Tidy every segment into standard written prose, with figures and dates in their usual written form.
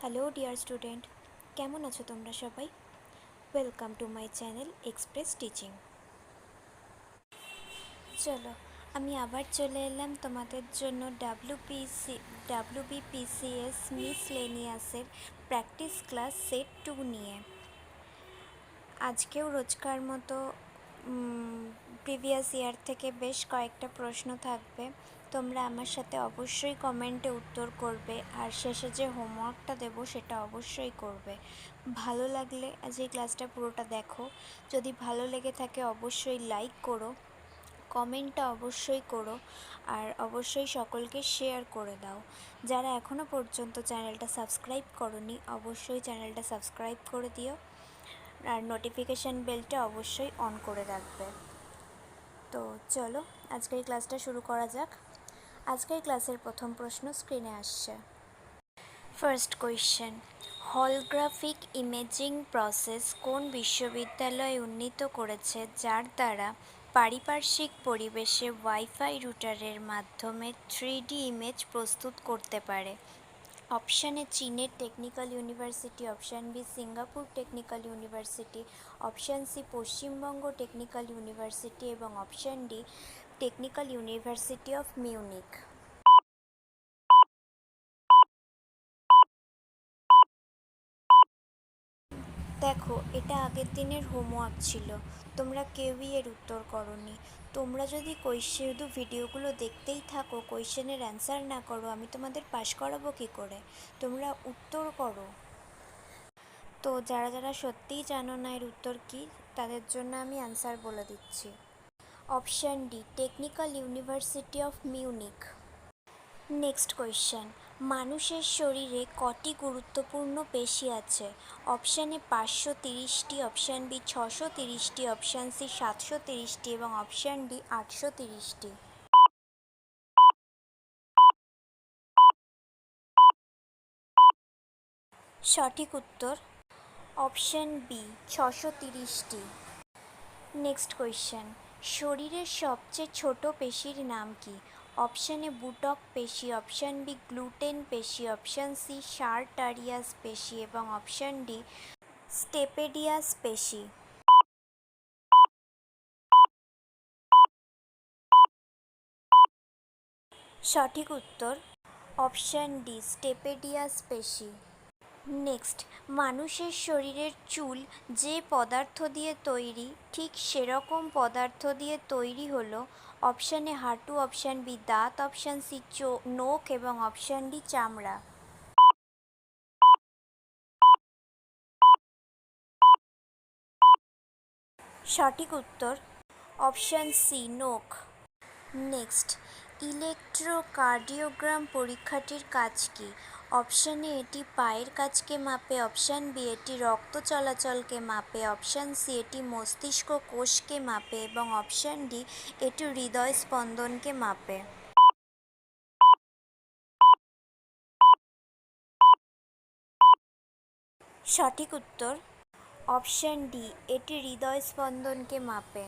Hello dear student, কেমন আছো তোমরা সবাই? Welcome to my channel express teaching. চলো, আমি আবার চলে এলাম তোমাদের জন্য ডাব্লিউবিপিসিএস মিসলেনিয়াসের প্র্যাকটিস ক্লাস সেট 2 নিয়ে। আজকেও রোজকার মতো প্রিভিয়াস ইয়ার থেকে বেশ কয়েকটা প্রশ্ন থাকবে। তোমরা আমার সাথে অবশ্যই কমেন্টে উত্তর করবে, আর শেষে যে হোমওয়ার্কটা দেবো সেটা অবশ্যই করবে। ভালো লাগলে আজ এই ক্লাসটা পুরোটা দেখো। যদি ভালো লেগে থাকে অবশ্যই লাইক করো, কমেন্টটা অবশ্যই করো, আর অবশ্যই সকলকে শেয়ার করে দাও। যারা এখনও পর্যন্ত চ্যানেলটা সাবস্ক্রাইব করোনি অবশ্যই চ্যানেলটা সাবস্ক্রাইব করে দিও, আর নোটিফিকেশান বেলটা অবশ্যই অন করে রাখবে। তো চলো আজকের ক্লাসটা শুরু করা যাক। আজকের ক্লাসের প্রথম প্রশ্ন স্ক্রিনে আসছে। ফার্স্ট কোয়েশ্চেন, হলগ্রাফিক ইমেজিং প্রসেস কোন বিশ্ববিদ্যালয় উন্নীত করেছে যার দ্বারা পারিপার্শ্বিক পরিবেশে ওয়াইফাই রুটারের মাধ্যমে 3D ইমেজ প্রস্তুত করতে পারে? অপশান এ চীনের technical university, option B Singapore technical university, option C Paschimbanga technical university এবং option D technical university of Munich. দেখো, এটা আগের দিনের হোমওয়ার্ক ছিল, তোমরা কেউই এর উত্তর করোনি। তোমরা যদি শুধু ভিডিওগুলো দেখতেই থাকো, কোয়েশ্চেনের অ্যান্সার না করো, আমি তোমাদের পাশ করাবো কী করে? তোমরা উত্তর করো। তো যারা যারা সত্যিই জানো না এর উত্তর কী, তাদের জন্য আমি অ্যান্সার বলে দিচ্ছি। Option D technical university of Munich. Next question, মানুষের শরীরে কটি গুরুত্বপূর্ণ পেশি আছে? অপশান এ 530টি, অপশান বি 630টি, অপশান সি 730টি এবং অপশান ডি 830টি। সঠিক উত্তর অপশান বি 630টি। নেক্সট কোয়েশ্চেন, শরীরের সবচেয়ে ছোট পেশির নাম কি? অপশান এ বুটক পেশি, অপশান বি গ্লুটেন পেশি, অপশান সি সার্টারিয়াস পেশি এবং অপশান ডি স্টেপেডিয়াস পেশি। সঠিক উত্তর অপশান ডি স্টেপেডিয়াস পেশি। নেক্সট, মানুষের শরীরের চুল যে পদার্থ দিয়ে তৈরি ঠিক সেরকম পদার্থ দিয়ে তৈরি হলো? অপশান এ হাঁটু, অপশান বি দাঁত, অপশান সি নখ এবং অপশান ডি চামড়া। সঠিক উত্তর অপশান সি নখ। নেক্সট, ইলেকট্রোকার্ডিওগ্রাম পরীক্ষাটির কাজ কি? অপশান এ এটি পায়ের কাছকে মাপে, অপশান বি এটি রক্ত চলাচলকে মাপে, অপশান সি এটি মস্তিষ্ক কোষকে মাপে এবং অপশান ডি এটি হৃদয় স্পন্দনকে মাপে। সঠিক উত্তর অপশান ডি এটি হৃদয় স্পন্দনকে মাপে।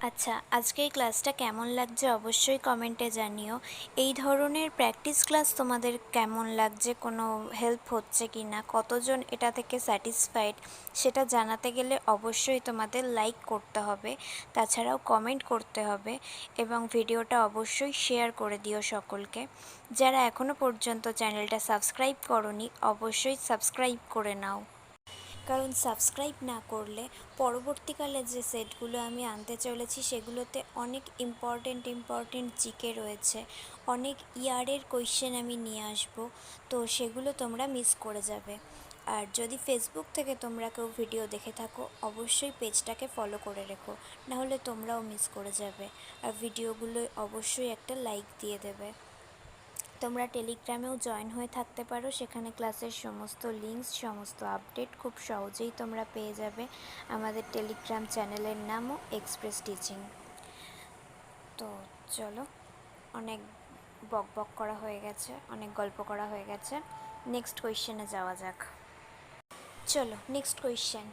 আচ্ছা, আজকের ক্লাসটা কেমন লাগছে অবশ্যই কমেন্টে জানিও। এই ধরনের প্র্যাকটিস ক্লাস তোমাদের কেমন লাগছে, কোনো হেল্প হচ্ছে কি না, কতজন এটা থেকে স্যাটিসফাইড সেটা জানাতে গেলে অবশ্যই তোমাদের লাইক করতে হবে, তাছাড়াও কমেন্ট করতে হবে এবং ভিডিওটা অবশ্যই শেয়ার করে দিও সকলকে। যারা এখনও পর্যন্ত চ্যানেলটা সাবস্ক্রাইব করোনি অবশ্যই সাবস্ক্রাইব করে নাও, কারণ সাবস্ক্রাইব না করলে পরবর্তীকালে যে সেটগুলো আমি আনতে চলেছি সেগুলোতে অনেক ইম্পর্টেন্ট জিকে রয়েছে, অনেক ইয়ারের কোয়েশ্চেন আমি নিয়ে আসবো, তো সেগুলো তোমরা মিস করে যাবে। আর যদি ফেসবুক থেকে তোমরা কেউ ভিডিও দেখে থাকো অবশ্যই পেজটাকে ফলো করে রেখো, নাহলে তোমরাও মিস করে যাবে। আর ভিডিওগুলো অবশ্যই একটা লাইক দিয়ে দেবে। তোমরা টেলিগ্রামেও জয়েন হয়ে থাকতে পারো, সেখানে ক্লাসের সমস্ত লিঙ্কস, সমস্ত আপডেট খুব সহজেই তোমরা পেয়ে যাবে। আমাদের টেলিগ্রাম চ্যানেলের নামও এক্সপ্রেস টিচিং। তো চলো, অনেক বক করা হয়ে গেছে, অনেক গল্প করা হয়ে গেছে, নেক্সট কোয়েশ্চেনে যাওয়া যাক। চলো নেক্সট কোয়েশ্চেন,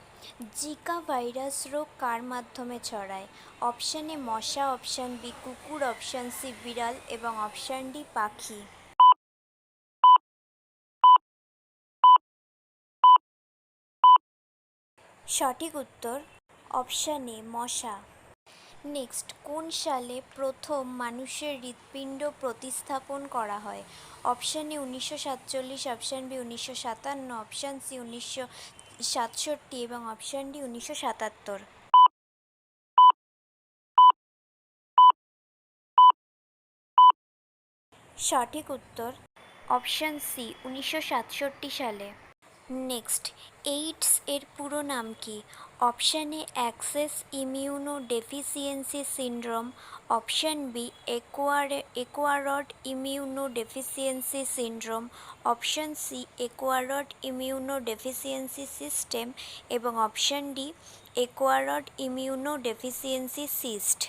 জিকা ভাইরাস রোগ কার মাধ্যমে ছড়ায়? অপশান এ মশা, অপশান বি কুকুর, অপশান সি বিড়াল এবং অপশান ডি পাখি। সঠিক উত্তর অপশান এ মশা। নেক্সট, কোন সালে প্রথম মানুষের হৃৎপিণ্ড প্রতিস্থাপন করা হয়? Option A 1947, option B 1957, option C 1967 এবং অপশান ডি 1977। সঠিক উত্তর অপশান সি 1967 সালে। নেক্সট, এইডস এর পুরো নাম কি? Option A access immunodeficiency syndrome, option B acquired immunodeficiency syndrome, option C acquired immunodeficiency system এবং option D acquired immunodeficiency cyst.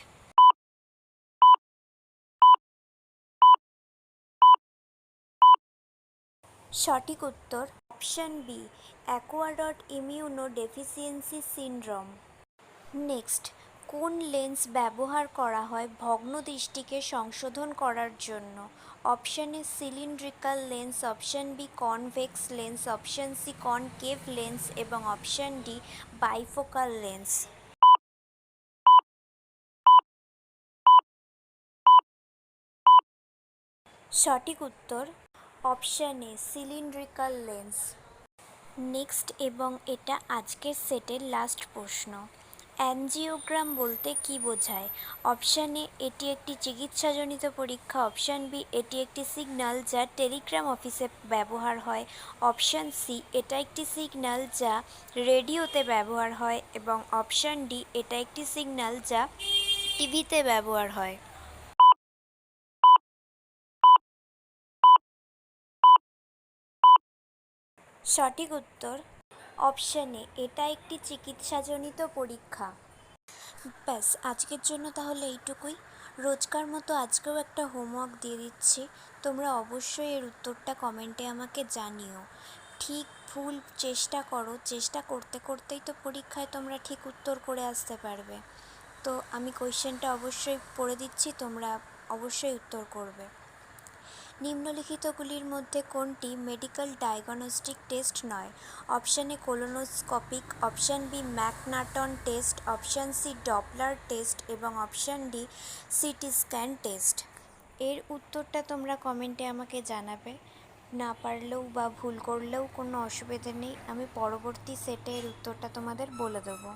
সঠিক উত্তর option B acquired immunodeficiency syndrome. Next, কোন lens ব্যবহার করা হয় ভগ্নদৃষ্টিকে সংশোধন করার জন্য? Option A cylindrical lens, option B convex lens, option C concave lens এবং অপশান ডি বাইফোকাল লেন্স। সঠিক উত্তর option A cylindrical lens. Next, এবং এটা আজকের সেটের লাস্ট প্রশ্ন, অ্যাঞ্জিওগ্রাম বলতে কি বোঝায়? অপশান এ এটি একটি চিকিৎসাজনিত পরীক্ষা, অপশান বি এটি একটি সিগন্যাল যা টেলিগ্রাম অফিসে ব্যবহার হয়, অপশান সি এটা একটি সিগন্যাল যা রেডিওতে ব্যবহার হয় এবং অপশান ডি এটা একটি সিগন্যাল যা টিভিতে ব্যবহার হয়। সঠিক উত্তর অপশান এ এটা একটি চিকিৎসাজনিত পরীক্ষা। ব্যাস, আজকের জন্য তাহলে এইটুকুই। রোজকার মতো আজকেও একটা হোমওয়ার্ক দিয়ে দিচ্ছি, তোমরা অবশ্যই এর উত্তরটা কমেন্টে আমাকে জানিও। ঠিক ভুল চেষ্টা করো, চেষ্টা করতে করতেই তো পরীক্ষায় তোমরা ঠিক উত্তর করে আসতে পারবে। তো আমি কোয়েশ্চেনটা অবশ্যই পড়ে দিচ্ছি, তোমরা অবশ্যই উত্তর করবে। নিম্নলিখিতগুলির মধ্যে কোনটি মেডিকেল ডায়াগনস্টিক টেস্ট নয়? Option A colonoscopic, option B McNaughton test, option C Doppler test এবং option D CT scan test. এর উত্তরটা তোমরা কমেন্টে আমাকে জানাবে। না পারলেও বা ভুল করলেও কোনো অসুবিধা নেই, আমি পরবর্তী সেটে এর উত্তরটা তোমাদের বলে দেবো।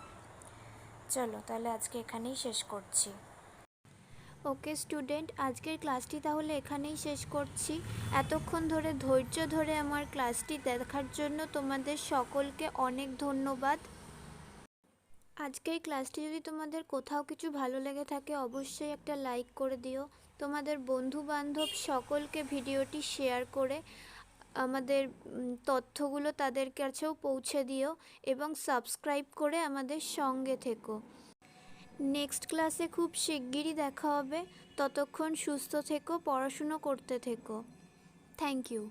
চলো তাহলে আজকে এখানেই শেষ করছি। ওকে স্টুডেন্ট, আজকের ক্লাসটি তাহলে এখানেই শেষ করছি। এতক্ষণ ধরে ধৈর্য ধরে আমার ক্লাসটি দেখার জন্য তোমাদের সকলকে অনেক ধন্যবাদ। আজকের ক্লাসটি যদি তোমাদের কোথাও কিছু ভালো লেগে থাকে অবশ্যই একটা লাইক করে দিও। তোমাদের বন্ধু বান্ধব সকলকে ভিডিওটি শেয়ার করে আমাদের তথ্যগুলো তাদের কাছেও পৌঁছে দিও এবং সাবস্ক্রাইব করে আমাদের সঙ্গে থেকো। নেক্সট ক্লাসে খুব শিগগিরই দেখা হবে। ততক্ষণ সুস্থ থেকো, পড়াশুনো করতে থেকো। Thank you.